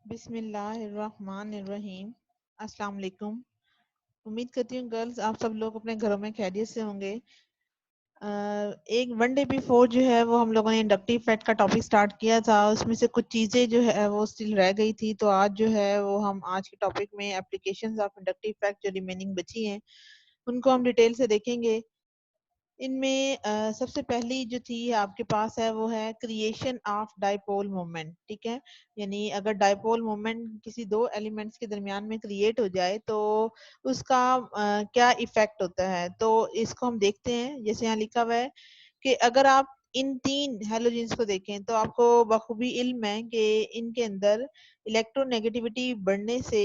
बिस्मिल्लाहिर्रहमानिर्रहीम। अस्सलाम वालेकुम। उम्मीद करती हूँ गर्ल्स आप सब लोग अपने घरों में खैरियत से होंगे। एक वन डे बिफोर जो है वो हम लोगों ने इंडक्टिव फैक्ट का टॉपिक स्टार्ट किया था, उसमें से कुछ चीज़ें जो है वो स्टिल रह गई थी, तो आज जो है वो हम आज के टॉपिक में एप्लीकेशंस ऑफ इंडक्टिव फैक्ट जो रिमेनिंग बची हैं उनको हम डिटेल से देखेंगे। इनमें सबसे पहली जो थी आपके पास है वो है क्रिएशन ऑफ डाइपोल मोमेंट। ठीक है, यानी अगर डाइपोल मोमेंट किसी दो एलिमेंट्स के दरमियान में क्रिएट हो जाए तो उसका क्या इफेक्ट होता है, तो इसको हम देखते हैं। जैसे यहाँ लिखा हुआ है कि अगर आप इन तीन हेलोजेंस को देखें तो आपको बखूबी इल्म है कि इनके अंदर इलेक्ट्रोनेगेटिविटी बढ़ने से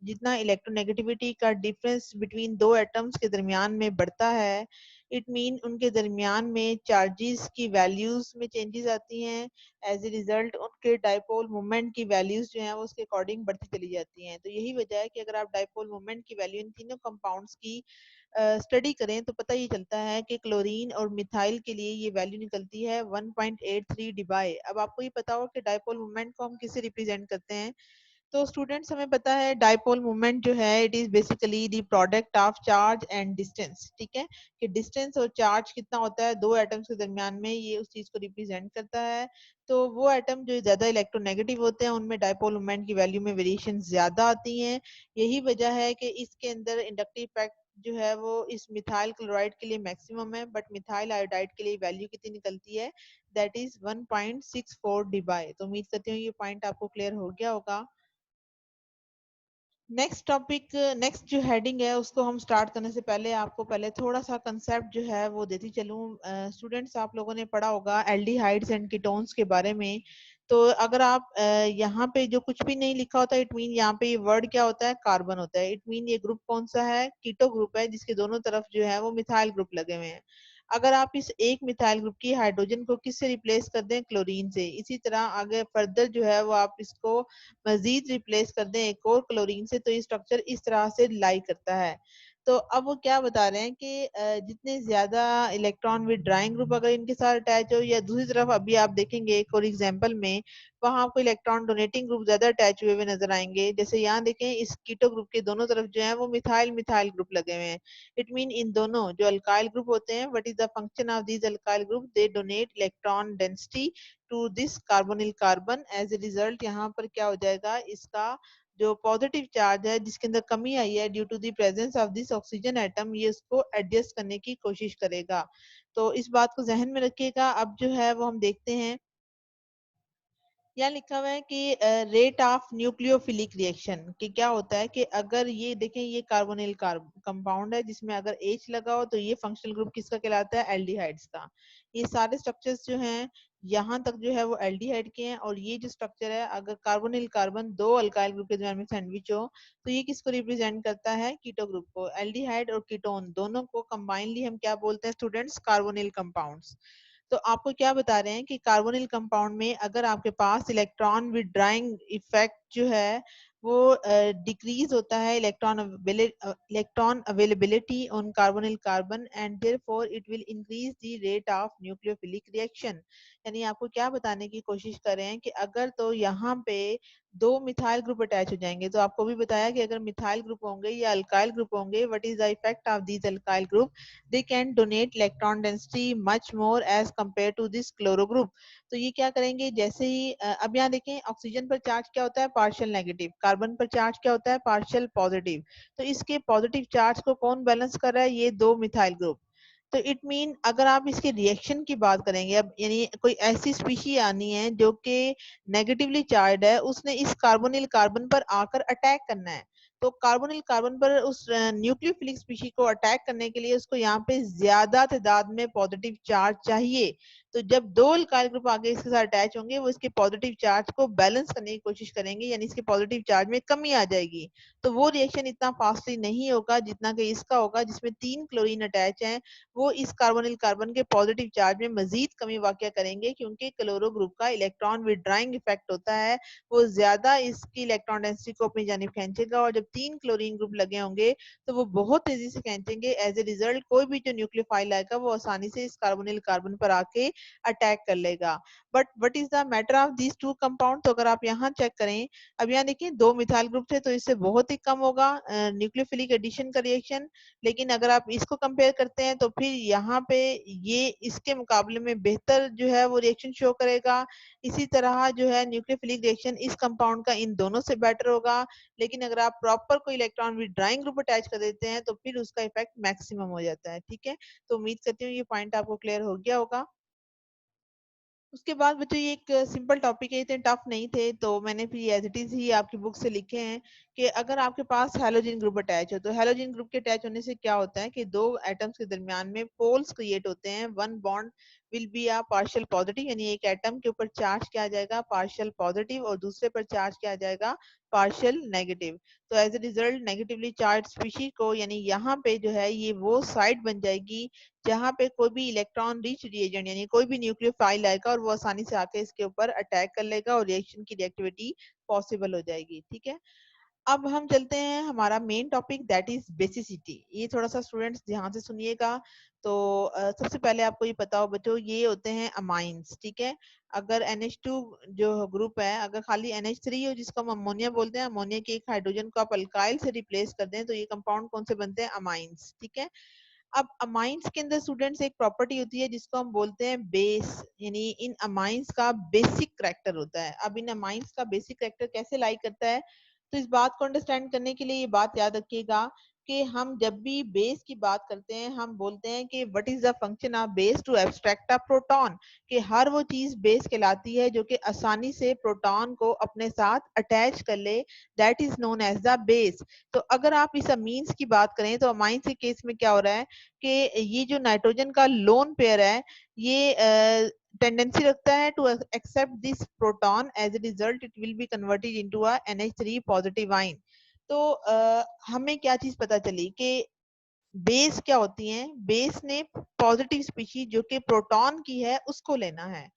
जितना इलेक्ट्रोनेगेटिविटी का डिफरेंस बिटवीन दो एटम्स के दरमियान में बढ़ता है, इट मीन उनके दरमियान में चार्जेस की वैल्यूज में चेंजेस आती हैं। एज ए रिजल्ट उनके डाइपोल मोमेंट की वैल्यूज जो हैं वो उसके अकॉर्डिंग बढ़ती चली जाती हैं। तो यही वजह है कि अगर आप डाइपोल मोमेंट की वैल्यू इन तीनों कंपाउंड्स की स्टडी करें तो पता ये चलता है कि क्लोरीन और मिथाइल के लिए ये वैल्यू निकलती है 1.83 डिबाई। अब आपको ये पता हो कि डाइपोल मोमेंट को हम किससे रिप्रेजेंट करते हैं। तो स्टूडेंट्स हमें पता है डाइपोल मोमेंट जो है it is basically the product of charge and distance. ठीक है, कि डिस्टेंस और चार्ज कितना होता है दो एटम्स के दरमियान में, ये उस चीज को रिप्रेजेंट करता है। तो वो एटम जो ज्यादा इलेक्ट्रोनेगेटिव होते हैं उनमें डाइपोल मोमेंट की वैल्यू में वेरिएशन ज्यादा आती हैं। यही वजह है कि इसके अंदर इंडक्टिव इफेक्ट जो है वो इस मिथाइल क्लोराइड के लिए मैक्सिमम है, बट मिथाइल आयोडाइड के लिए वैल्यू कितनी निकलती है, दैट इज 1.64 डिबाई। तो उम्मीद करती हूँ ये पॉइंट आपको क्लियर हो गया होगा। नेक्स्ट टॉपिक, नेक्स्ट जो हेडिंग है उसको हम स्टार्ट करने से पहले आपको पहले थोड़ा सा कंसेप्ट जो है वो देती चलूं। स्टूडेंट्स आप लोगों ने पढ़ा होगा एल्डिहाइड्स एंड कीटोन्स के बारे में। तो अगर आप यहाँ पे जो कुछ भी नहीं लिखा होता इट मीन यहाँ पे ये वर्ड क्या होता है, कार्बन होता है। इट मीन ये ग्रुप कौन सा है, कीटो ग्रुप है, जिसके दोनों तरफ जो है वो मिथाइल ग्रुप लगे हुए हैं। अगर आप इस एक मिथाइल ग्रुप की हाइड्रोजन को किससे रिप्लेस कर दें, क्लोरीन से। इसी तरह आगे फर्दर जो है वो आप इसको मजीद रिप्लेस कर दें एक और क्लोरीन से, तो ये स्ट्रक्चर इस तरह से लाई करता है। तो अब वो क्या बता रहे हैं कि जितने ज्यादा इलेक्ट्रॉन विदड्राइंग ग्रुप अगर इनके साथ अटैच हो, या दूसरी तरफ अभी आप देखेंगे एक और एग्जांपल में वहां आपको इलेक्ट्रॉन डोनेटिंग ग्रुप ज्यादा अटैच हुए हुए नजर आएंगे। जैसे यहाँ देखें इस कीटो ग्रुप के दोनों तरफ जो है वो मिथाइल मिथाइल ग्रुप लगे हुए हैं। इट मीन इन दोनों जो अल्काइल ग्रुप होते हैं, what is the function of these alkyl group, they donate electron density to this carbonyl carbon. As a result यहाँ पर क्या हो जाएगा, इसका जो पॉजिटिव चार्ज है जिसके अंदर कमी आई है due to the presence of this oxygen atom, ये उसको एडजस्ट करने की कोशिश करेगा। तो इस बात को जहन में रखिएगा। अब जो है वो हम देखते हैं, यहाँ लिखा हुआ है कि रेट ऑफ न्यूक्लियोफिलिक रिएक्शन कि क्या होता है कि अगर ये देखें ये कार्बोनिल कंपाउंड है जिसमें अगर H लगा हो तो ये फंक्शनल ग्रुप किसका कहलाता है, एल्डिहाइड्स का। ये सारे स्ट्रक्चर्स जो हैं यहाँ तक जो है वो एल्डिहाइड के हैं, और ये जो स्ट्रक्चर है अगर कार्बोनिल कार्बन दो अल्काइल ग्रुप के दरमियान में सैंडविच हो तो ये किसको रिप्रेजेंट करता है, कीटो ग्रुप को। एल्डिहाइड और कीटोन दोनों को कंबाइनली हम क्या बोलते हैं स्टूडेंट्स, कार्बोनिल कंपाउंड्स। तो आपको क्या बता रहे हैं कि कार्बोनिल कंपाउंड में अगर आपके पास इलेक्ट्रॉन विदड्राइंग इफेक्ट जो है वो डिक्रीज होता है, electron availability on carbonyl carbon, and therefore it will increase the rate of nucleophilic reaction. यानी आपको क्या बताने की कोशिश कर रहे हैं कि अगर तो यहाँ पे दो मिथाइल ग्रुप अटैच हो जाएंगे, तो आपको भी बताया कि अगर मिथाइल ग्रुप होंगे या अल्काइल ग्रुप होंगे, what is the effect of these alkyl group, they can donate electron density much more as compared to this chloro group। तो ये क्या करेंगे, जैसे ही अब यहाँ देखें ऑक्सीजन पर चार्ज क्या होता है, पार्शियल नेगेटिव, कार्बन पर चार्ज क्या होता है, पार्शियल पॉजिटिव। तो इसके पॉजिटिव चार्ज को कौन बैलेंस कर रहा है, ये दो मिथाइल ग्रुप। तो इट मीन अगर आप इसके रिएक्शन की बात करेंगे, अब यानी कोई ऐसी स्पीशी आनी है जो कि नेगेटिवली चार्ज है, उसने इस कार्बोनिल कार्बन पर आकर अटैक करना है। तो कार्बोनिल कार्बन पर उस न्यूक्लियोफिलिक स्पीशी को अटैक करने के लिए उसको यहाँ पे ज्यादा तादाद में पॉजिटिव चार्ज चाहिए। तो जब दो अल्काइल ग्रुप आगे इसके साथ अटैच होंगे वो इसके पॉजिटिव चार्ज को बैलेंस करने की कोशिश करेंगे, यानी इसके पॉजिटिव चार्ज में कमी आ जाएगी। तो वो रिएक्शन इतना फास्टली नहीं होगा जितना कि इसका होगा, जिसमें तीन क्लोरीन अटैच हैं, वो इस कार्बोनिल कार्बन के पॉजिटिव चार्ज में मजीद कमी वाक़या करेंगे, क्योंकि क्लोरो ग्रुप का इलेक्ट्रॉन विदड्राइंग इफेक्ट होता है, वो ज्यादा इसकी इलेक्ट्रॉन डेंसिटी को अपनी जानिब खींचेगा, और जब तीन क्लोरीन ग्रुप लगे होंगे तो वो बहुत तेजी से खींचेंगे। एज ए रिजल्ट कोई भी जो न्यूक्लियोफाइल आएगा वो आसानी से इस कार्बोनिल कार्बन पर आके अटैक कर लेगा। But what is the matter of these two compound, तो अगर आप यहाँ चेक करें, अब यहाँ देखिए दो मिथाइल ग्रुप थे तो इससे बहुत ही कम होगा न्यूक्लियोफिलिक एडिशन का रिएक्शन। लेकिन अगर आप इसको कंपेयर करते हैं तो फिर यहाँ पे ये इसके मुकाबले में बेहतर जो है वो रिएक्शन शो करेगा। इसी तरह जो है न्यूक्लियोफिलिक रिएक्शन इस कंपाउंड का इन दोनों से बेटर होगा। लेकिन अगर आप प्रॉपर कोई इलेक्ट्रॉन विड्रॉइंग ग्रुप अटैच कर देते हैं तो फिर उसका इफेक्ट मैक्सिमम हो जाता है। ठीक है, तो उम्मीद करती हूँ ये पॉइंट आपको क्लियर हो गया होगा। उसके बाद बच्चों ये एक सिंपल टॉपिक है, इतने टफ नहीं थे तो मैंने फिर एज इट इज ही आपकी बुक से लिखे हैं कि अगर आपके पास हैलोजन ग्रुप अटैच हो तो हैलोजन ग्रुप के अटैच होने से क्या होता है कि दो एटम्स के दरमियान में पोल्स क्रिएट होते हैं। One bond will be a partial positive, यानी एक एटम के ऊपर चार्ज किया जाएगा पार्शियल पॉजिटिव और दूसरे पर चार्ज किया जाएगा पार्शियल नेगेटिव। तो as a result negatively charge species को, यानी यहाँ पे जो है ये वो साइड बन जाएगी जहाँ पे कोई भी इलेक्ट्रॉन रिच रिएजेंट यानी कोई भी न्यूक्लियोफाइल आएगा और वो आसानी से आके इसके ऊपर अटैक कर लेगा और रिएक्शन की रिएक्टिविटी पॉसिबल हो जाएगी। ठीक है, अब हम चलते हैं हमारा main topic that is basicity. ये थोड़ा सा स्टूडेंट्स ध्यान से सुनिएगा। तो सबसे पहले आपको ये पता हो बच्चों ये होते हैं अमाइंस। ठीक है, अगर NH2 जो ग्रुप है अगर खाली NH3 हो जिसको हम अमोनिया बोलते हैं, अमोनिया के एक हाइड्रोजन को आप अल्काइल से रिप्लेस कर दें तो ये कंपाउंड कौन से बनते हैं? अमाइंस। ठीक है, अब अमाइंस के अंदर स्टूडेंट्स एक प्रॉपर्टी होती है जिसको हम बोलते हैं बेस, यानी इन अमाइंस का बेसिक करैक्टर होता है। अब इन अमाइंस का बेसिक करैक्टर कैसे लाई करता है, तो इस बात को अंडरस्टैंड करने के लिए ये बात याद रखिएगा कि हम जब भी बेस की बात करते हैं हम बोलते हैं कि what is the function of base to abstract a proton, कि हर वो चीज बेस कहलाती है जो कि आसानी से प्रोटॉन को अपने साथ अटैच कर ले, that is known as the base. तो अगर आप इस अमीन्स की बात करें तो अमाइंस के केस में क्या हो रहा है कि ये जो नाइट्रोजन का लोन पेयर है ये टेंडेंसी रखता है to accept this proton, as a result it will be converted into a NH3 positive ion. तो हमें क्या चीज पता चली कि बेस क्या होती हैं? बेस ने पॉजिटिव स्पीशीज जो कि प्रोटॉन की है उसको लेना है।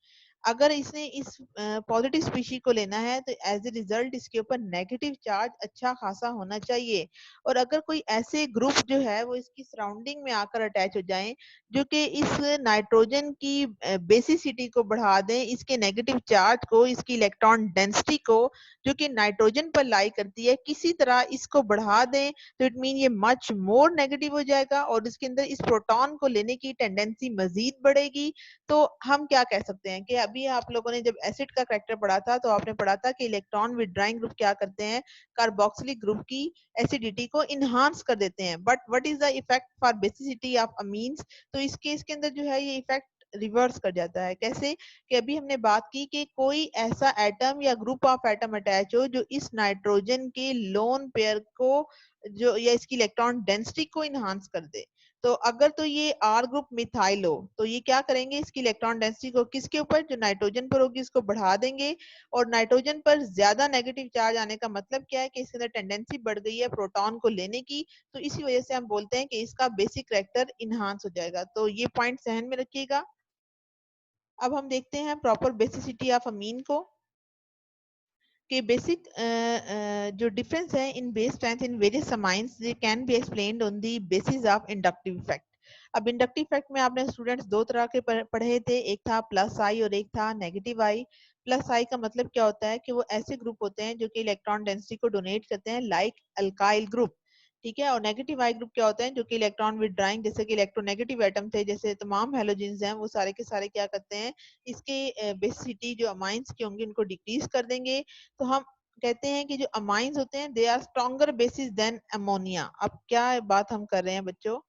अगर इसने इस पॉजिटिव स्पीशीज को लेना है तो एज ए रिजल्ट इसके ऊपर नेगेटिव चार्ज अच्छा खासा होना चाहिए। और अगर कोई ऐसे ग्रुप जो है वो इसकी सराउंडिंग में आकर अटैच हो जाएं जो कि इस नाइट्रोजन की बेसिसिटी को बढ़ा दें, इसके नेगेटिव चार्ज को, इसकी इलेक्ट्रॉन डेंसिटी को जो कि नाइट्रोजन पर लाई करती है किसी तरह इसको बढ़ा दें, तो इट मीन ये मच मोर नेगेटिव हो जाएगा और इसके अंदर इस प्रोटॉन को लेने की टेंडेंसी मजीद बढ़ेगी। तो हम क्या कह सकते हैं कि अभी आप लोगों ने जब एसिड का करैक्टर पढ़ा था तो आपने पढ़ा था कि इलेक्ट्रॉन विड्रॉइंग ग्रुप क्या करते हैं? कार्बोक्सिलिक ग्रुप की एसिडिटी को इनहांस कर देते हैं। But what is the effect for basicity of amines? तो इस केस के अंदर जो है ये इफेक्ट रिवर्स कर जाता है। कैसे? कि अभी हमने बात की कि कोई ऐसा एटम या ग्रुप ऑफ एटम अटैच हो जो इस नाइट्रोजन के लोन पेयर को जो या इसकी इलेक्ट्रॉन डेंसिटी को इनहांस कर दे। तो अगर तो ये आर ग्रुप मिथाइल हो तो ये क्या करेंगे? इसकी इलेक्ट्रॉन डेंसिटी को किसके ऊपर? जो नाइट्रोजन पर होगी इसको बढ़ा देंगे। और नाइट्रोजन पर ज्यादा नेगेटिव चार्ज आने का मतलब क्या है कि इसके अंदर टेंडेंसी बढ़ गई है प्रोटॉन को लेने की। तो इसी वजह से हम बोलते हैं कि इसका बेसिक करैक्टर इनहांस हो जाएगा। तो ये पॉइंट ध्यान में रखिएगा। अब हम देखते हैं प्रॉपर बेसिसिटी ऑफ अमीन को, कि बेसिक जो डिफरेंस है in base strength in various amines they can be explained on the basis of inductive effect. अब इंडक्टिव इफेक्ट में आपने स्टूडेंट्स दो तरह के पढ़े थे, एक था प्लस आई और एक था नेगेटिव आई। प्लस आई का मतलब क्या होता है कि वो ऐसे ग्रुप होते हैं जो कि इलेक्ट्रॉन डेंसिटी को डोनेट करते हैं लाइक अल्काइल ग्रुप। ठीक है, और नेगेटिव आई ग्रुप क्या होते हैं? जो कि इलेक्ट्रॉन विड्रॉइंग, जैसे कि इलेक्ट्रोनेगेटिव एटम थे जैसे तमाम हैलोजेंस हैं वो सारे के सारे क्या करते हैं? इसके बेसिसिटी जो अमाइंस की होंगी उनको डिक्रीज कर देंगे। तो हम कहते हैं कि जो अमाइंस होते हैं they are stronger bases than ammonia. अब क्या बात हम कर रहे हैं बच्चों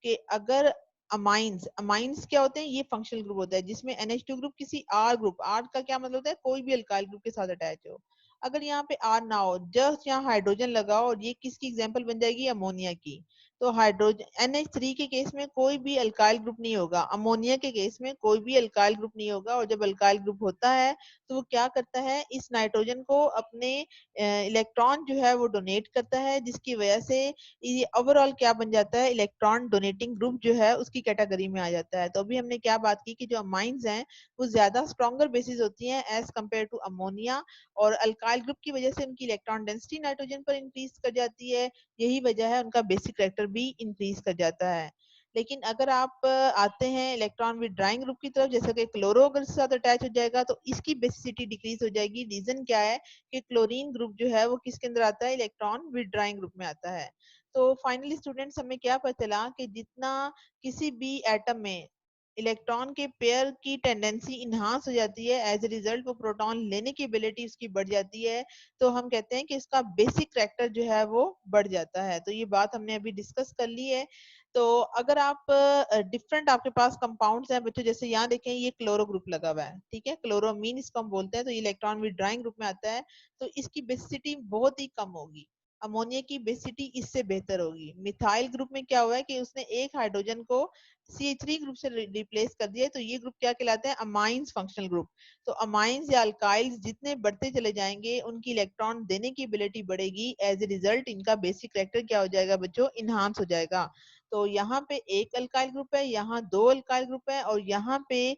कि अगर अमाइंस अमाइंस क्या होते हैं? ये फंक्शनल ग्रुप होता है जिसमें NH2 ग्रुप किसी आर ग्रुप, आर का क्या मतलब होता है? कोई भी अल्काइल ग्रुप के साथ अटैच हो। अगर यहाँ पे आर ना हो, जस्ट यहाँ हाइड्रोजन लगाओ और ये किसकी एग्जांपल बन जाएगी? अमोनिया की। तो हाइड्रोजन NH3 के केस में कोई भी अल्काइल ग्रुप नहीं होगा, अमोनिया के केस में कोई भी अल्काइल ग्रुप नहीं होगा। और जब अल्काइल ग्रुप होता है तो वो क्या करता है, इस नाइट्रोजन को अपने इलेक्ट्रॉन जो है वो डोनेट करता है, जिसकी वजह से ये ओवरऑल क्या बन जाता है, इलेक्ट्रॉन डोनेटिंग ग्रुप जो है उसकी कैटेगरी में आ जाता है। तो अभी हमने क्या बात की कि जो अमाइंस हैं वो ज्यादा स्ट्रॉन्गर बेसिस होती हैं एज कम्पेयर टू अमोनिया, और अल्काइल ग्रुप की वजह से उनकी इलेक्ट्रॉन डेंसिटी नाइट्रोजन पर इंक्रीज कर जाती है। यही वजह है उनका बेसिक करैक्टर भी इंक्रीज कर जाता है। लेकिन अगर आप आते हैं इलेक्ट्रॉन विड्रॉइंग ग्रुप की तरफ, जैसे कि क्लोरो अगर इसके साथ अटैच हो जाएगा तो इसकी बेसिसिटी डिक्रीज हो जाएगी। रीजन क्या है कि क्लोरीन ग्रुप जो है वो किसके अंदर आता है, इलेक्ट्रॉन विड्रॉइंग ग्रुप में आता है। तो फाइनली स्टूडेंट्स हमें क्या पता चला कि जितना किसी भी एटम में इलेक्ट्रॉन के पेयर की टेंडेंसी इन्हांस हो जाती है, एज ए रिजल्ट वो प्रोटॉन लेने की एबिलिटी उसकी बढ़ जाती है, तो हम कहते हैं कि इसका बेसिक करैक्टर जो है वो बढ़ जाता है। तो ये बात हमने अभी डिस्कस कर ली है। तो अगर आप डिफरेंट आपके पास कंपाउंड्स हैं बच्चों, जैसे यहाँ देखें ये क्लोरो ग्रुप लगा हुआ है, ठीक है, क्लोरोमीन इसको हम बोलते हैं, तो ये इलेक्ट्रॉन विड्रॉइंग ग्रुप में आता है, तो इसकी बेसिसिटी बहुत ही कम होगी। अमोनिया की बेसिसिटी इससे बेहतर होगी। मिथाइल ग्रुप में क्या हुआ है कि उसने एक हाइड्रोजन को CH3 ग्रुप से रिप्लेस कर दिया, तो ये ग्रुप क्या कहलाते हैं, अमाइंस फंक्शनल ग्रुप। तो अमाइंस या अल्काइल्स जितने बढ़ते चले जाएंगे उनकी इलेक्ट्रॉन देने की एबिलिटी बढ़ेगी, एज ए रिजल्ट इनका बेसिक करैक्टर क्या हो जाएगा बच्चों, इनहांस हो जाएगा। तो यहाँ पे एक अल्काइल ग्रुप है, यहाँ दो अल्काइल ग्रुप है, और यहाँ पे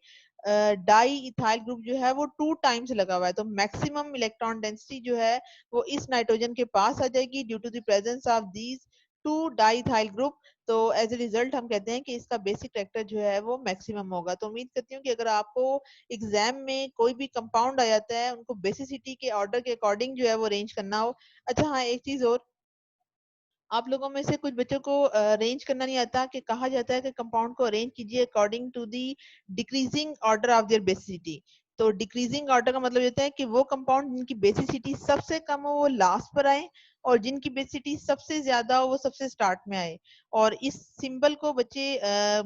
डाई इथाइल ग्रुप जो है वो 2 टाइम्स लगा हुआ है। तो मैक्सिमम इलेक्ट्रॉन डेंसिटी जो है वो इस नाइट्रोजन के पास आ जाएगी due to the presence of these 2 diethyl group. तो एज ए रिजल्ट हम कहते हैं कि इसका बेसिक करैक्टर जो है वो मैक्सिमम होगा। तो उम्मीद करती हूँ कि अगर आपको एग्जाम में कोई भी कंपाउंड आ जाता है उनको बेसिसिटी के ऑर्डर के अकॉर्डिंग जो है वो अरेंज करना हो। अच्छा हाँ, एक चीज और, आप लोगों में से कुछ बच्चों को अरेंज करना नहीं आता, कि कहा जाता है कि कंपाउंड को अरेंज कीजिए according to the decreasing order of their basicity. तो डिक्रीजिंग ऑर्डर का मतलब होता है कि वो कंपाउंड जिनकी बेसिसिटी सबसे कम हो वो लास्ट पर आए, और जिनकी बेसिसिटी सबसे ज्यादा हो वो सबसे स्टार्ट में आए। और इस सिंबल को बच्चे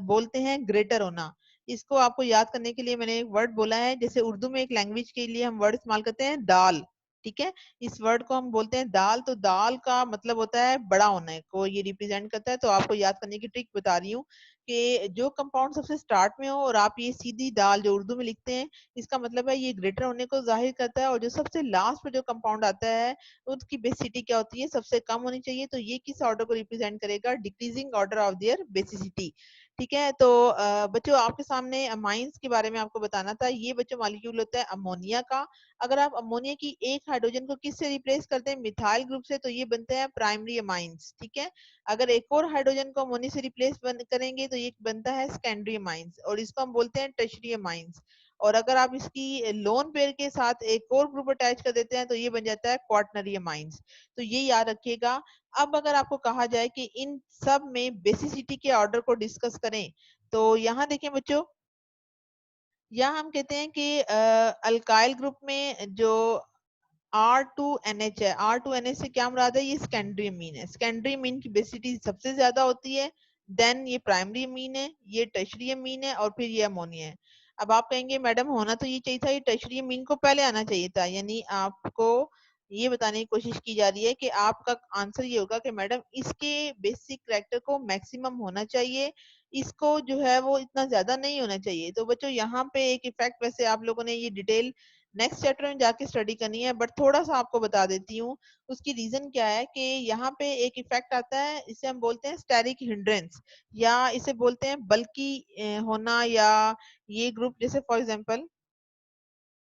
बोलते हैं ग्रेटर होना। इसको आपको याद करने के लिए मैंने एक वर्ड बोला है, जैसे उर्दू में एक लैंग्वेज के लिए हम वर्ड इस्तेमाल करते हैं दाल, ठीक है, इस वर्ड को हम बोलते हैं दाल। तो दाल का मतलब होता है बड़ा होने को ये रिप्रेजेंट करता है। तो आपको याद करने की ट्रिक बता रही हूँ कि जो कंपाउंड सबसे स्टार्ट में हो और आप ये सीधी दाल जो उर्दू में लिखते हैं, इसका मतलब है ये ग्रेटर होने को जाहिर करता है। और जो सबसे लास्ट पे जो कंपाउंड आता है उसकी बेसिसिटी क्या होती है, सबसे कम होनी चाहिए। तो ये किस ऑर्डर को रिप्रेजेंट करेगा, decreasing order of their basicity. ठीक है, तो बच्चों आपके सामने अमाइंस के बारे में आपको बताना था। ये बच्चों मॉलिक्यूल होता है अमोनिया का। अगर आप अमोनिया की एक हाइड्रोजन को किससे रिप्लेस करते हैं, मिथाइल ग्रुप से, तो ये बनते हैं प्राइमरी अमाइंस। ठीक है, अगर एक और हाइड्रोजन को अमोनिया से रिप्लेस करेंगे तो ये बनता है सेकेंडरी अमाइंस, और इसको हम बोलते हैं टर्शियरी अमाइंस। और अगर आप इसकी लोन पेयर के साथ एक और ग्रुप अटैच कर देते हैं तो ये बन जाता है क्वाटनरी अमाइंस। तो ये याद रखिएगा। अब अगर आपको कहा जाए कि इन सब में बेसिसिटी के ऑर्डर को डिस्कस करें, तो यहाँ देखें बच्चों, यहाँ हम कहते हैं कि अल्काइल ग्रुप में जो R2NH है, R2NH से क्या मुराद है, ये सेकेंडरी अमीन है। सेकेंडरी अमीन की बेसिसिटी सबसे ज्यादा होती है, देन ये प्राइमरी अमीन है, ये टर्शियरी अमीन है, और फिर ये अमोनिया है। अब आप कहेंगे मैडम होना तो ये चाहिए था, ये टर्शियरी अमीन को पहले आना चाहिए था, यानी आपको ये बताने की कोशिश की जा रही है कि आपका आंसर ये होगा कि मैडम इसके बेसिक करैक्टर को मैक्सिमम होना चाहिए, इसको जो है वो इतना ज्यादा नहीं होना चाहिए। तो बच्चों यहाँ पे एक इफेक्ट, वैसे आप लोगों ने ये डिटेल नेक्स्ट चैप्टर में जाके स्टडी करनी है, बट थोड़ा सा आपको बता देती हूँ उसकी रीजन क्या है। कि यहाँ पे एक इफेक्ट आता है, इसे हम बोलते हैं स्टेरिक हिंड्रेंस, या इसे बोलते हैं बल्कि होना, या ये ग्रुप जैसे फॉर एग्जांपल,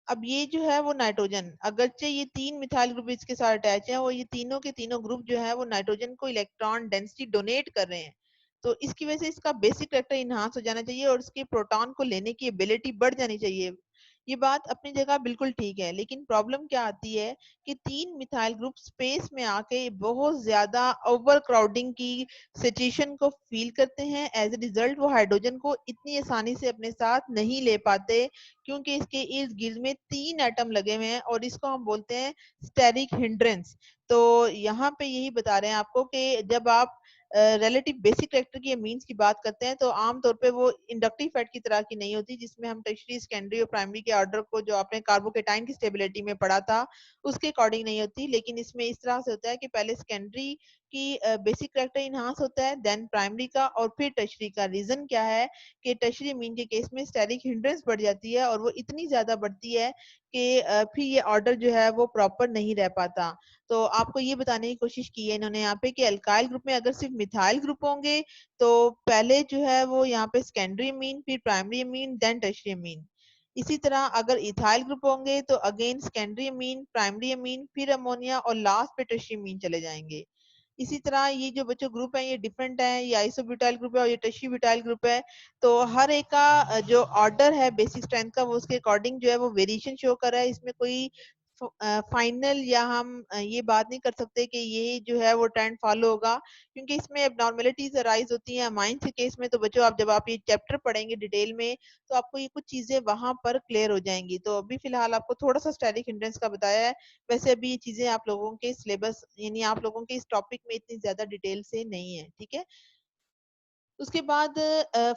अब ये जो है वो नाइट्रोजन, अगरचे ये 3 मिथाइल ग्रुप इसके साथ अटैच है, और ये तीनों के तीनों ग्रुप जो है वो नाइट्रोजन को इलेक्ट्रॉन डेंसिटी डोनेट कर रहे हैं, तो इसकी वजह से इसका बेसिक करैक्टर इनहांस हो जाना चाहिए और इसके प्रोटॉन को लेने की एबिलिटी बढ़ जानी चाहिए। ये बात अपनी जगह बिल्कुल ठीक है, लेकिन प्रॉब्लम क्या आती है कि 3 मिथाइल ग्रुप स्पेस में आके बहुत ज्यादा ओवर क्राउडिंग की सिचुएशन को फील करते हैं। एज ए रिजल्ट वो हाइड्रोजन को इतनी आसानी से अपने साथ नहीं ले पाते, क्योंकि इसके इर्द गिर्द में 3 एटम लगे हुए हैं, और इसको हम बोलते हैं स्टेरिक हिंड्रेंस। तो यहाँ पे यही बता रहे हैं आपको कि जब आप रिलेटिव बेसिक कैरेक्टर की मीन्स की बात करते हैं तो आमतौर पे वो इंडक्टिव फैट की तरह की नहीं होती, जिसमें हम टर्शियरी, सेकेंडरी और प्राइमरी के ऑर्डर को जो आपने कार्बोकेटाइन की स्टेबिलिटी में पढ़ा था उसके अकॉर्डिंग नहीं होती। लेकिन इसमें इस तरह से होता है कि पहले सेकेंडरी की बेसिक कैरेक्टर इनहांस होता है, देन प्राइमरी का और फिर टर्शियरी का। रीजन क्या है कि टर्शियरी मीन के केस में स्टेरिक हिंड्रेंस बढ़ जाती है और वो इतनी ज्यादा बढ़ती है कि फिर ये ऑर्डर जो है वो प्रॉपर नहीं रह पाता। तो आपको ये बताने की कोशिश की है इन्होंने यहाँ पे कि अल्काइल ग्रुप में अगर सिर्फ मिथाइल ग्रुप होंगे तो पहले जो है वो यहाँ पे सेकेंडरी अमीन, फिर प्राइमरी अमीन, देन टर्शियरी अमीन। इसी तरह अगर इथाइल ग्रुप होंगे तो again secondary amine, primary amine, फिर अमोनिया और लास्ट पे टर्शियरी अमीन चले जाएंगे। इसी तरह ये जो बच्चों ग्रुप है ये डिफरेंट है, ये आइसोब्यूटाइल ग्रुप है और ये टर्शियरी ब्यूटाइल ग्रुप है। तो हर एक का जो ऑर्डर है बेसिक स्ट्रेंथ का वो उसके अकॉर्डिंग जो है वो वेरिएशन शो कर रहा है। इसमें कोई फाइनल या हम ये बात नहीं कर सकते कि ये जो है वो ट्रेंड फॉलो होगा, क्योंकि इसमें एबनॉर्मेलिटीज अराइज होती हैं अमाइन के केस में। तो बच्चों आप जब आप ये चैप्टर पढ़ेंगे डिटेल में तो आपको ये कुछ चीजें वहां पर क्लियर हो जाएंगी। तो अभी फिलहाल आपको थोड़ा सा स्टैटिक हिंड्रेंस का बताया है, वैसे अभी ये चीजें आप लोगों के सिलेबस यानी आप लोगों के इस टॉपिक में इतनी ज्यादा डिटेल से नहीं है, ठीक है। उसके बाद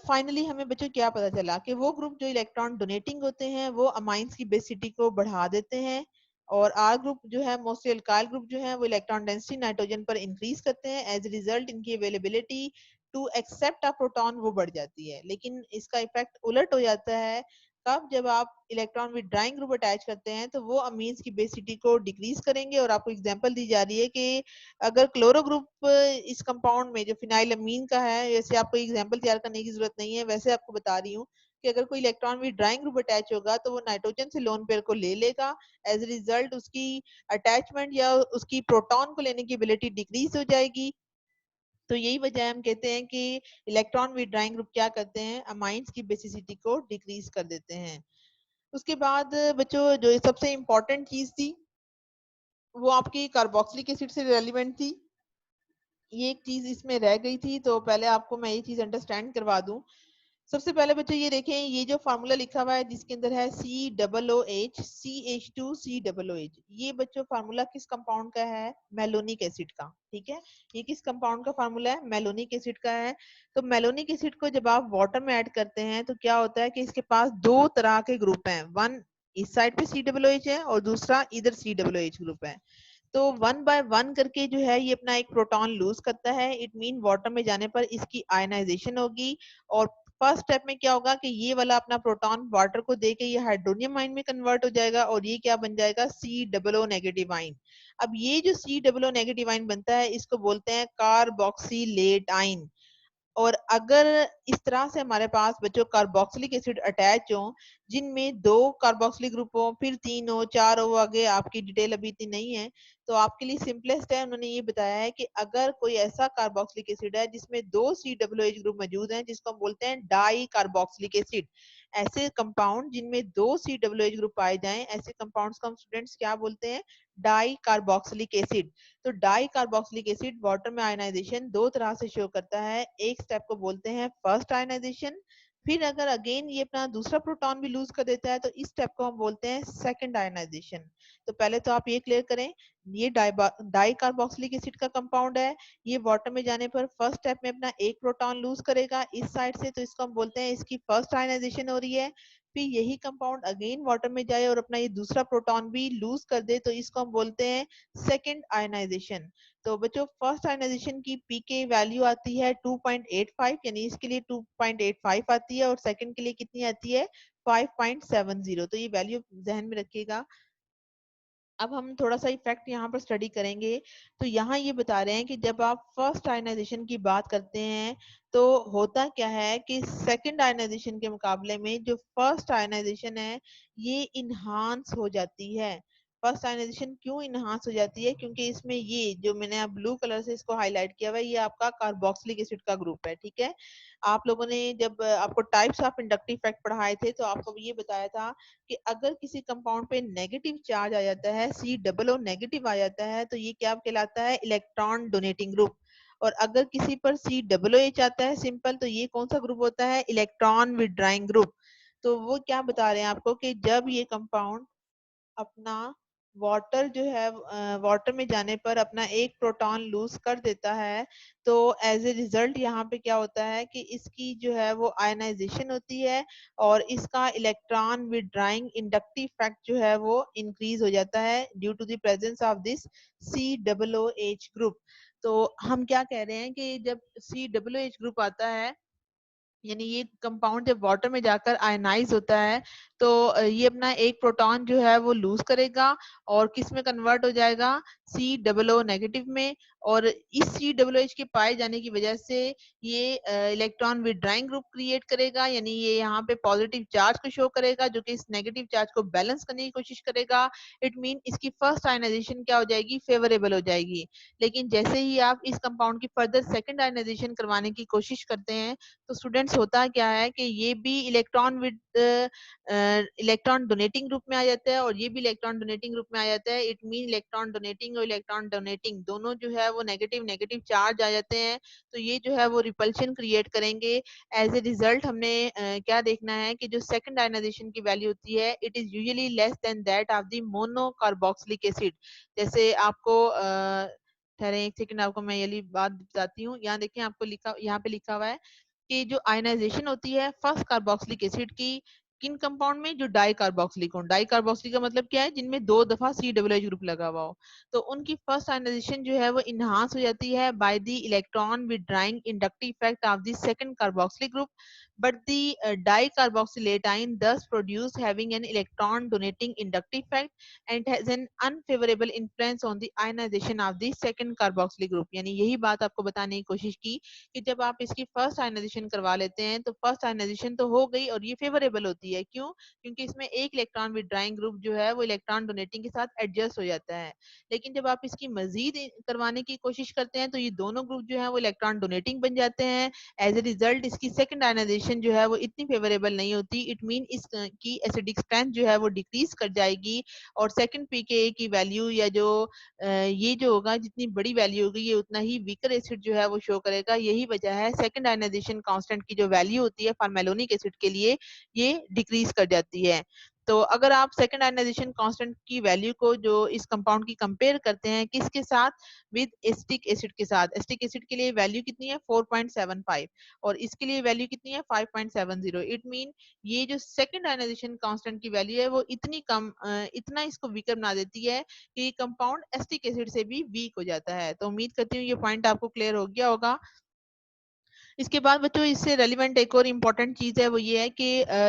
फाइनली हमें बच्चों क्या पता चला कि वो ग्रुप जो इलेक्ट्रॉन डोनेटिंग होते हैं वो अमाइंस की बेसिसिटी को बढ़ा देते हैं, और आर ग्रुप जो है मोस्टली अल्काइल ग्रुप जो है वो इलेक्ट्रॉन डेंसिटी नाइट्रोजन पर इंक्रीज करते हैं। एज रिजल्ट इनकी availability to accept a proton वो बढ़ जाती है। लेकिन इसका इफेक्ट उलट हो जाता है कब, जब आप इलेक्ट्रॉन विड्राइंग ग्रुप अटैच करते हैं तो वो अमीन्स की बेसिसिटी को डिक्रीज करेंगे। और आपको एग्जांपल दी जा रही है कि अगर क्लोरो ग्रुप इस कंपाउंड में जो फिनाइल अमीन का है, जैसे आपको एग्जांपल तैयार करने की जरूरत नहीं है, वैसे आपको बता रही हूँ कि अगर कोई इलेक्ट्रॉन विड्राइंग ग्रुप अटैच होगा तो वो नाइट्रोजन से लोन पेयर को ले लेगा। एज ए रिजल्ट उसकी अटैचमेंट या उसकी प्रोटॉन को लेने की एबिलिटी डिक्रीज हो जाएगी। तो यही वजह है हम कहते हैं कि इलेक्ट्रॉन विड्राइंग ग्रुप क्या करते हैं, अमाइंस की बेसिसिटी को डिक्रीज कर देते हैं। उसके बाद बच्चों जो सबसे इंपॉर्टेंट चीज थी वो आपकी कार्बोक्सिलिक एसिड से रेलिवेंट थी। ये एक चीज इसमें रह गई थी, तो पहले आपको मैं ये चीज अंडरस्टैंड करवा दूं। सबसे पहले बच्चों ये देखें, ये जो फार्मूला लिखा हुआ है जिसके अंदर है COOH, ये बच्चों फार्मूला किस कंपाउंड का है, मेलोनिक एसिड का, ठीक है। ये किस कंपाउंड का फार्मूला है, मेलोनिक एसिड का है। तो मेलोनिक एसिड को जब आप वाटर में ऐड करते हैं तो क्या होता है कि इसके पास दो तरह के ग्रुप हैं, वन इस साइड पे COOH है और दूसरा इधर COOH ग्रुप है। तो वन बाय वन करके जो है ये अपना एक प्रोटॉन लूज करता है। इट मीन वाटर में जाने पर इसकी आयनाइजेशन होगी, और फर्स्ट स्टेप में क्या होगा कि ये वाला अपना प्रोटॉन वाटर को देके ये हाइड्रोनियम आयन में कन्वर्ट हो जाएगा और ये क्या बन जाएगा, COO नेगेटिव आयन। अब ये जो COO नेगेटिव आयन बनता है इसको बोलते हैं कार्बोक्सिलेट आयन। और अगर इस तरह से हमारे पास बच्चों कार्बोक्सिलिक एसिड अटैच हो जिनमें दो कार्बोक्सिलिक ग्रुप हो, फिर तीन हो, चार हो, आगे आपकी डिटेल अभी इतनी नहीं है, तो आपके लिए सिंपलेस्ट है, उन्होंने ये बताया है कि अगर कोई ऐसा कार्बोक्सिलिक एसिड है जिसमें दो COOH ग्रुप मौजूद हैं जिसको हम बोलते हैं डाई कार्बोक्सिलिक एसिड। ऐसे कंपाउंड जिनमें दो COOH ग्रुप पाए जाएं, ऐसे कंपाउंड्स को हम स्टूडेंट्स क्या बोलते हैं, डाई कार्बोक्सिलिक एसिड। तो डाई कार्बोक्सिलिक एसिड वाटर में आयनाइजेशन दो तरह से शो करता है। एक स्टेप को बोलते हैं फर्स्ट आयनाइजेशन, फिर अगर अगेन ये अपना दूसरा प्रोटॉन भी लूज कर देता है तो इस स्टेप को हम बोलते हैं सेकंड आयनाइजेशन। तो पहले तो आप ये क्लियर करें, ये डाई कार्बोक्सिलिक एसिड का कंपाउंड है, ये वाटर में जाने पर फर्स्ट स्टेप में अपना एक प्रोटॉन लूज करेगा इस साइड से, तो इसको हम बोलते हैं इसकी फर्स्ट आयनाइजेशन हो रही है। फिर यही कंपाउंड अगेन वाटर में जाए और अपना ये दूसरा प्रोटॉन भी लूज कर दे तो इसको हम बोलते हैं सेकंड आयनाइजेशन। तो बच्चों फर्स्ट आयनाइजेशन की पीके वैल्यू आती है 2.85, यानी इसके लिए 2.85 आती है, और सेकंड के लिए कितनी आती है 5.70। तो ये वैल्यू ध्यान में रखिएगा। अब हम थोड़ा सा इफेक्ट यहाँ पर स्टडी करेंगे। तो यहाँ ये बता रहे हैं कि जब आप फर्स्ट आयनाइजेशन की बात करते हैं तो होता क्या है कि सेकंड आयनाइजेशन के मुकाबले में जो फर्स्ट आयनाइजेशन है ये इनहांस हो जाती है। फर्स्ट आयनाइजेशन क्यों इनहांस हो जाती है, क्योंकि इसमें ये जो मैंने ब्लू कलर से इसको हाईलाइट किया हुआ है ये आपका कार्बोक्सिलिक एसिड का ग्रुप है, ठीक है। आप लोगों ने जब आपको टाइप्स ऑफ इंडक्टिव इफेक्ट पढ़ाए थे तो आपको ये बताया था कि अगर किसी कंपाउंड पे नेगेटिव चार्ज आ जाता है, COO नेगेटिव आ जाता है, तो ये क्या कहलाता है, इलेक्ट्रॉन डोनेटिंग ग्रुप। और अगर किसी पर COOH आता है सिंपल, तो ये कौन सा ग्रुप होता है, इलेक्ट्रॉन विड्राइंग ग्रुप। तो वो क्या बता रहे हैं आपको कि जब ये कंपाउंड अपना वाटर जो है वाटर में जाने पर अपना एक प्रोटॉन लूज कर देता है, तो एज ए रिजल्ट यहाँ पे क्या होता है कि इसकी जो है वो आयनाइजेशन होती है और इसका इलेक्ट्रॉन विड्रॉइंग इंडक्टिव फैक्ट जो है वो इंक्रीज हो जाता है due to the presence of this COOH group. तो हम क्या कह रहे हैं कि जब COOH ग्रुप आता है, यानी ये कंपाउंड जब वाटर में जाकर आयनाइज होता है, तो ये अपना एक प्रोटॉन जो है वो लूज करेगा और किस में कन्वर्ट हो जाएगा, COO नेगेटिव में। और इस COOH के पाए जाने की वजह से ये इलेक्ट्रॉन विड्रॉइंग ग्रुप क्रिएट करेगा, यानी ये यहाँ पे पॉजिटिव चार्ज को शो करेगा जो कि इस नेगेटिव चार्ज को बैलेंस करने की कोशिश करेगा। इट मीन इसकी फर्स्ट आयनाइजेशन क्या हो जाएगी, फेवरेबल हो जाएगी। लेकिन जैसे ही आप इस कंपाउंड की फर्दर सेकंड आयनाइजेशन करवाने की कोशिश करते हैं, तो स्टूडेंट्स होता क्या है कि ये भी electron with electron donating group में आ जाता है और ये भी इलेक्ट्रॉन डोनेटिंग ग्रुप में आ जाता है। इट मीन इलेक्ट्रॉन डोनेटिंग और इलेक्ट्रॉन डोनेटिंग दोनों जो है वो नेगेटिव नेगेटिव चार्ज आ जाते हैं, तो ये जो है वो रिपल्शन क्रिएट करेंगे। एज ए रिजल्ट हमने क्या देखना है कि जो सेकंड आयनाइजेशन की वैल्यू होती है, it is usually less than that of the mono carboxylic acid. जैसे आपको ठहरे एक सेकंड, आपको मैं ये बात बताती हूँ। यहाँ देखिए, आपको लिखा, यहाँ पे लिखा हुआ है कि जो आयनाइजेशन होती है फर्स्ट कार्बोक्सिलिक एसिड की किन कंपाउंड में, जो डाई कार्बोक्सिलिक हो। डाई कार्बोक्सिलिक का मतलब क्या है, जिनमें 2 दफा COOH ग्रुप लगा हुआ हो, तो उनकी फर्स्ट आयनाइजेशन जो है वो इनहांस हो जाती है by the electron withdrawing inductive effect of the second carboxylic group, but the dicarboxylatine thus produced having an electron donating inductive effect and has an unfavorable influence on the ionization of the second carboxylic group। यानी यही बात आपको बताने की कोशिश की कि जब आप इसकी फर्स्ट आयनाइजेशन करवा लेते हैं तो फर्स्ट आयनाइजेशन तो हो गई और ये फेवरेबल होती है। क्यों? क्योंकि इसमें एक इलेक्ट्रॉन विड्रॉइंग ग्रुप जो है वो इलेक्ट्रॉन डोनेटिंग के साथ एडजस्ट हो जाता है। लेकिन जब आप इसकी मजीद करवाने की कोशिश करते हैं तो ये दोनों ग्रुप जो है वो इलेक्ट्रॉन डोनेटिंग बन जाते हैं। एज ए रिजल्ट इसकी सेकंड आयनाइजेशन जो है वो इतनी फेवरेबल नहीं होती। इट मीन इस की एसिडिक स्ट्रेंथ जो है वो डिक्रीज कर जाएगी और सेकंड pKa की वैल्यू या जो ये जो होगा, जितनी बड़ी वैल्यू होगी ये उतना ही वीकर एसिड जो है वो शो करेगा। यही वजह है सेकंड आयनाइजेशन कांस्टेंट की जो वैल्यू होती है फार्मेलोनिक एसिड के लिए, ये डिक्रीज कर जाती है। तो अगर आप सेकंड आयनाइजेशन कांस्टेंट की वैल्यू को जो इस कंपाउंड की कंपेयर करते हैं किसके साथ, विद एसिटिक एसिड के साथ। एसिटिक एसिड के लिए वैल्यू कितनी है, 4.75 और इसके लिए वैल्यू कितनी है, 5.70। इट मीन ये जो सेकंड आयनाइजेशन कांस्टेंट की वैल्यू है वो इतनी कम, इतना इसको वीकर बना देती है कि ये कंपाउंड एसिटिक एसिड से भी वीक हो जाता है। तो उम्मीद करती हूँ ये पॉइंट आपको क्लियर हो गया होगा। इसके बाद बच्चों इससे रेलिवेंट एक और इम्पोर्टेंट चीज है, वो ये है कि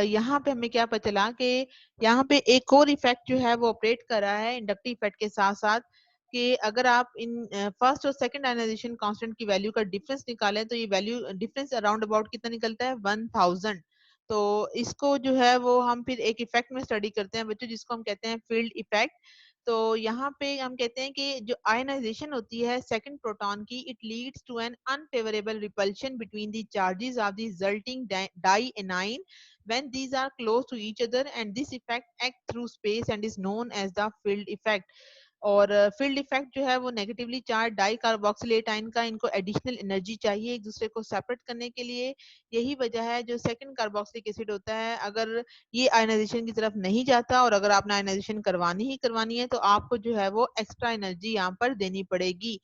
यहाँ पे हमें क्या पता चला कि यहाँ पे एक और इफेक्ट जो है वो ऑपरेट कर रहा है इंडक्टिव इफेक्ट के साथ साथ, कि अगर आप इन फर्स्ट और सेकंड आयनाइजेशन कांस्टेंट की वैल्यू का डिफरेंस निकालें तो ये वैल्यू डिफरेंस अराउंड अबाउट कितना निकलता है, 1000। तो इसको जो है वो हम फिर एक इफेक्ट में स्टडी करते हैं बच्चों, जिसको हम कहते हैं फील्ड इफेक्ट। तो यहाँ पे हम कहते हैं कि जो आयनाइजेशन होती है सेकंड प्रोटॉन की, it leads to an unfavourable repulsion between the charges of the resulting dianion when these are close to each other, and this effect act through space and is known as the field effect। और field effect जो है वो negatively charge di carboxylate ion का, इनको additional energy चाहिए एक दूसरे को सेपरेट करने के लिए। यही वजह है जो सेकंड कार्बोक्सिलिक एसिड होता है, अगर ये आयनाइजेशन की तरफ नहीं जाता और अगर आपने आयनाइजेशन करवानी ही करवानी है तो आपको जो है वो एक्स्ट्रा एनर्जी यहाँ पर देनी पड़ेगी।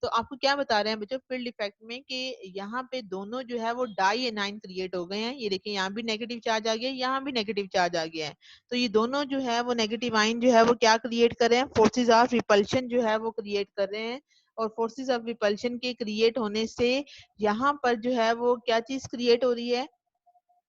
तो आपको क्या बता रहे हैं बच्चों फील्ड इफेक्ट में, कि यहाँ पे दोनों जो है वो डाई एनाइन क्रिएट हो गए हैं। ये देखिए यहाँ भी नेगेटिव चार्ज आ गया, यहाँ भी नेगेटिव चार्ज आ गया है। तो ये दोनों जो है वो नेगेटिव आयन जो है वो क्या क्रिएट कर रहे हैं, फोर्सेस ऑफ रिपल्शन जो है वो क्रिएट कर रहे हैं। और फोर्सेस ऑफ रिपल्शन के क्रिएट होने से यहाँ पर जो है वो क्या चीज क्रिएट हो रही है,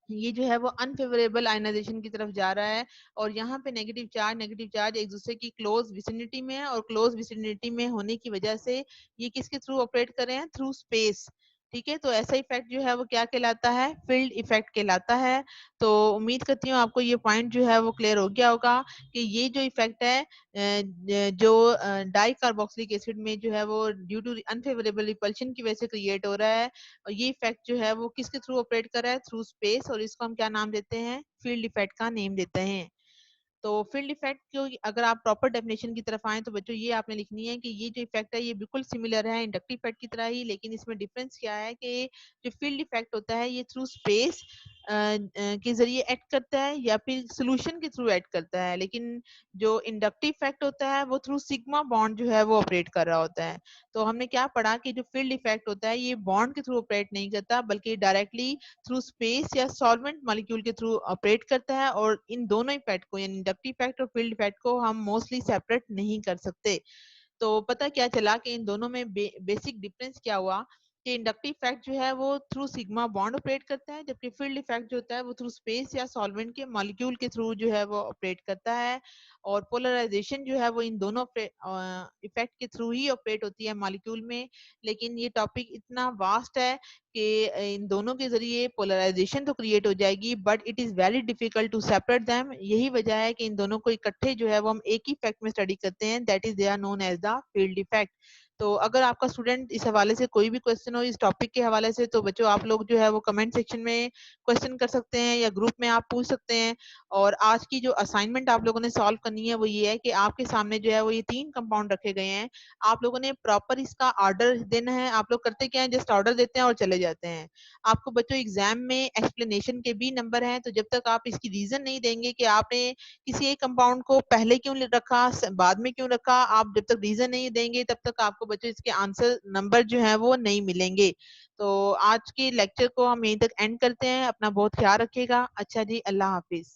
ये जो है वो अनफेवरेबल आयनाइजेशन की तरफ जा रहा है। और यहाँ पे नेगेटिव चार्ज एक दूसरे की क्लोज विसिनिटी में है और क्लोज विसिनिटी में होने की वजह से ये किसके थ्रू ऑपरेट कर रहे हैं, थ्रू स्पेस। ठीक है, तो ऐसा इफेक्ट जो है वो क्या कहलाता है, फील्ड इफेक्ट कहलाता है। तो उम्मीद करती हूँ आपको ये पॉइंट जो है वो क्लियर हो गया होगा कि ये जो इफेक्ट है जो डाई कार्बोक्सिलिक एसिड में जो है वो ड्यू टू अनफेवरेबल रिपल्शन की वजह से क्रिएट हो रहा है, और ये इफेक्ट जो है वो किसके थ्रू ऑपरेट कर रहा है, थ्रू स्पेस, और इसको हम क्या नाम देते हैं, फील्ड इफेक्ट का नेम देते हैं। तो फील्ड इफेक्ट को अगर आप प्रॉपर डेफिनेशन की तरफ आए तो बच्चों ये आपने लिखनी है कि ये जो इफेक्ट है ये बिल्कुल सिमिलर है इंडक्टिव इफेक्ट की तरह ही, लेकिन इसमें डिफरेंस क्या है कि जो फील्ड इफेक्ट होता है ये थ्रू स्पेस के जरिए एक्ट करता है या फिर सोल्यूशन के थ्रू एक्ट करता है, लेकिन जो इंडक्टिव इफेक्ट होता है वो थ्रू सिग्मा बॉन्ड जो है वो ऑपरेट कर रहा होता है। तो हमने क्या पढ़ा कि जो फील्ड इफेक्ट होता है ये बॉन्ड के थ्रू ऑपरेट नहीं करता, बल्कि डायरेक्टली थ्रू स्पेस या सॉल्वेंट मॉलिक्यूल के थ्रू ऑपरेट करता है। और इन दोनों इफेक्ट को, यानी इंडक्टिव इफेक्ट और फील्ड इफेक्ट को, हम मोस्टली सेपरेट नहीं कर सकते। तो पता क्या चला कि इन दोनों में बेसिक डिफरेंस क्या हुआ कि इंडक्टिव इफेक्ट जो है वो थ्रू सिग्मा बॉन्ड ऑपरेट करता है, जबकि फील्ड इफेक्ट जो होता है वो थ्रू स्पेस या सॉल्वेंट के मॉलिक्यूल के थ्रू जो है वो ऑपरेट करता है। और पोलराइजेशन जो है वो इन दोनों इफेक्ट के थ्रू ही ऑपरेट होती है मॉलिक्यूल में। लेकिन ये टॉपिक इतना वास्ट है कि इन दोनों के जरिए पोलराइजेशन तो क्रिएट हो जाएगी, but it is very difficult to separate them. यही वजह है कि इन दोनों को इकट्ठे जो है वो हम एक ही इफेक्ट में स्टडी करते हैं, that is they are known as the field effect. तो अगर आपका स्टूडेंट इस हवाले से कोई भी क्वेश्चन हो इस टॉपिक के हवाले से, तो बच्चों आप लोग जो है वो कमेंट सेक्शन में क्वेश्चन कर सकते हैं या ग्रुप में आप पूछ सकते हैं। और आज की जो असाइनमेंट आप लोगों ने सॉल्व करनी है वो ये है कि आपके सामने जो है वो ये 3 कंपाउंड रखे गए हैं। आप लोगों ने प्रॉपर इसका ऑर्डर देना है। आप लोग करते क्या है, जस्ट ऑर्डर देते हैं और चले जाते हैं। आपको बच्चों एग्जाम में एक्सप्लेनेशन के भी नंबर हैं, तो जब तक आप इसकी रीजन नहीं देंगे कि आपने किसी एक कंपाउंड को पहले क्यों रखा, बाद में क्यों रखा, आप जब तक रीजन नहीं देंगे तब तक आपको बच्चों इसके आंसर नंबर जो है वो नहीं मिलेंगे। तो आज के लेक्चर को हम यहीं तक एंड करते हैं। अपना बहुत ख्याल रखिएगा। अच्छा जी, अल्लाह हाफिज।